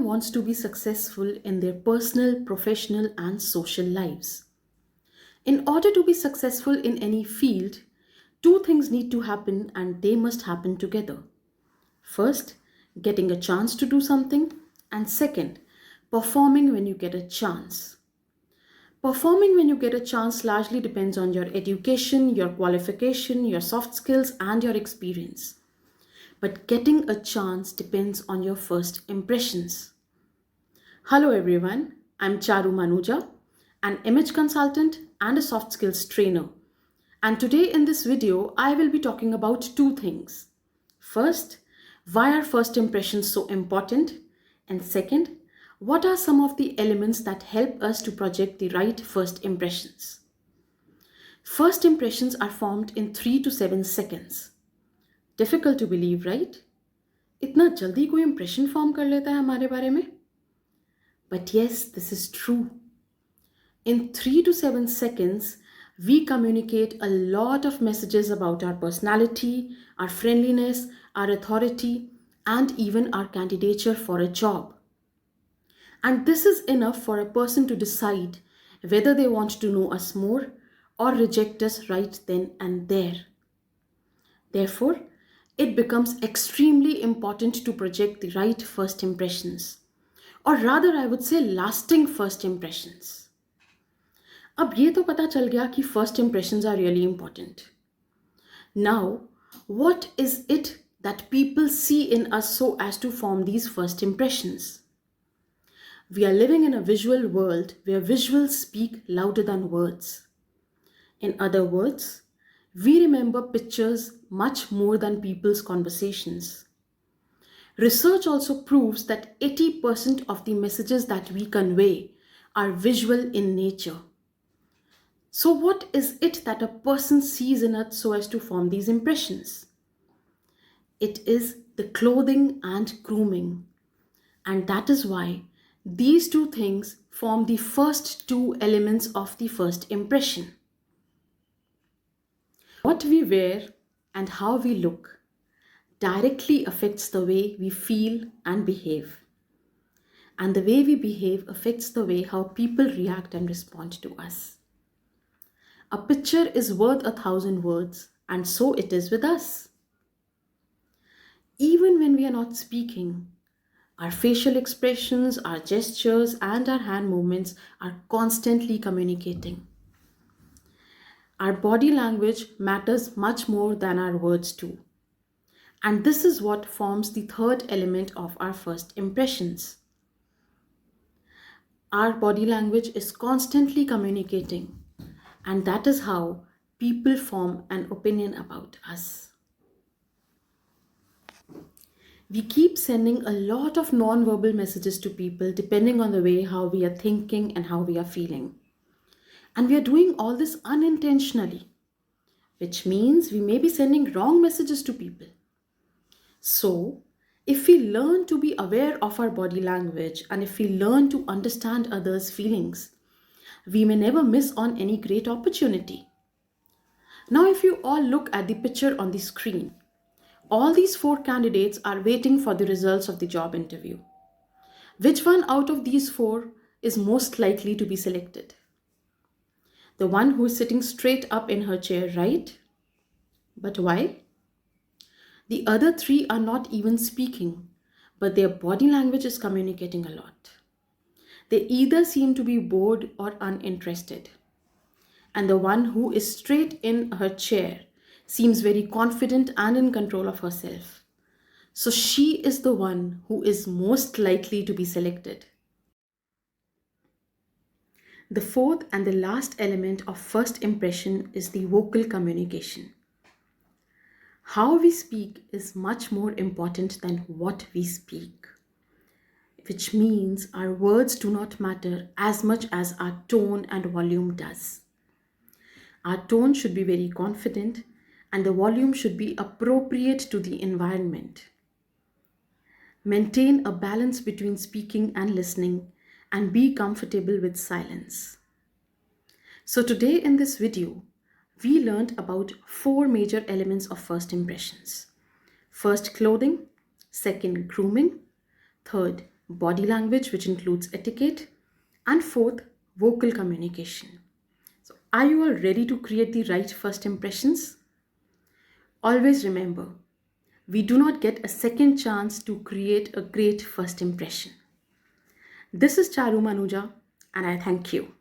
wants to be successful in their personal, professional, and social lives. In order to be successful in any field, two things need to happen and they must happen together. First, getting a chance to do something, and second, performing when you get a chance. Performing when you get a chance largely depends on your education, your qualification, your soft skills, and your experience. But getting a chance depends on your first impressions. Hello everyone, I'm Charu Manuja, an image consultant and a soft skills trainer. And today in this video, I will be talking about two things. First, why are first impressions so important? And second, what are some of the elements that help us to project the right first impressions? First impressions are formed in 3 to 7 seconds. Difficult to believe, right? इतना जल्दी कोई impression form कर लेता है हमारे बारे में? But yes, this is true. In 3 to 7 seconds, we communicate a lot of messages about our personality, our friendliness, our authority, and even our candidature for a job. And this is enough for a person to decide whether they want to know us more or reject us right then and there. Therefore, it becomes extremely important to project the right first impressions, or rather I would say lasting first impressions. अब ये तो पता चल गया कि first impressions are really important. Now, what is it that people see in us so as to form these first impressions? We are living in a visual world where visuals speak louder than words. In other words, we remember pictures much more than people's conversations. Research also proves that 80% of the messages that we convey are visual in nature. So what is it that a person sees in us so as to form these impressions? It is the clothing and grooming. And that is why these two things form the first two elements of the first impression. What we wear and how we look directly affects the way we feel and behave. And the way we behave affects the way how people react and respond to us. A picture is worth 1,000 words, and so it is with us. Even when we are not speaking, our facial expressions, our gestures, and our hand movements are constantly communicating. Our body language matters much more than our words do. And this is what forms the third element of our first impressions. Our body language is constantly communicating, and that is how people form an opinion about us. We keep sending a lot of non-verbal messages to people depending on the way how we are thinking and how we are feeling. And we are doing all this unintentionally, which means we may be sending wrong messages to people. So, if we learn to be aware of our body language and if we learn to understand others' feelings, we may never miss on any great opportunity. Now, if you all look at the picture on the screen, all these 4 candidates are waiting for the results of the job interview. Which one out of these 4 is most likely to be selected? The one who is sitting straight up in her chair, right? But why? The other 3 are not even speaking, but their body language is communicating a lot. They either seem to be bored or uninterested. And the one who is straight in her chair seems very confident and in control of herself. So she is the one who is most likely to be selected. The fourth and the last element of first impression is the vocal communication. How we speak is much more important than what we speak, which means our words do not matter as much as our tone and volume does. Our tone should be very confident and the volume should be appropriate to the environment. Maintain a balance between speaking and listening and be comfortable with silence. So today in this video, we learned about 4 major elements of first impressions. First, clothing. Second, grooming. Third, body language, which includes etiquette, and fourth, vocal communication. So, are you all ready to create the right first impressions? Always remember, we do not get a second chance to create a great first impression. This is Charu Manuja, and I thank you.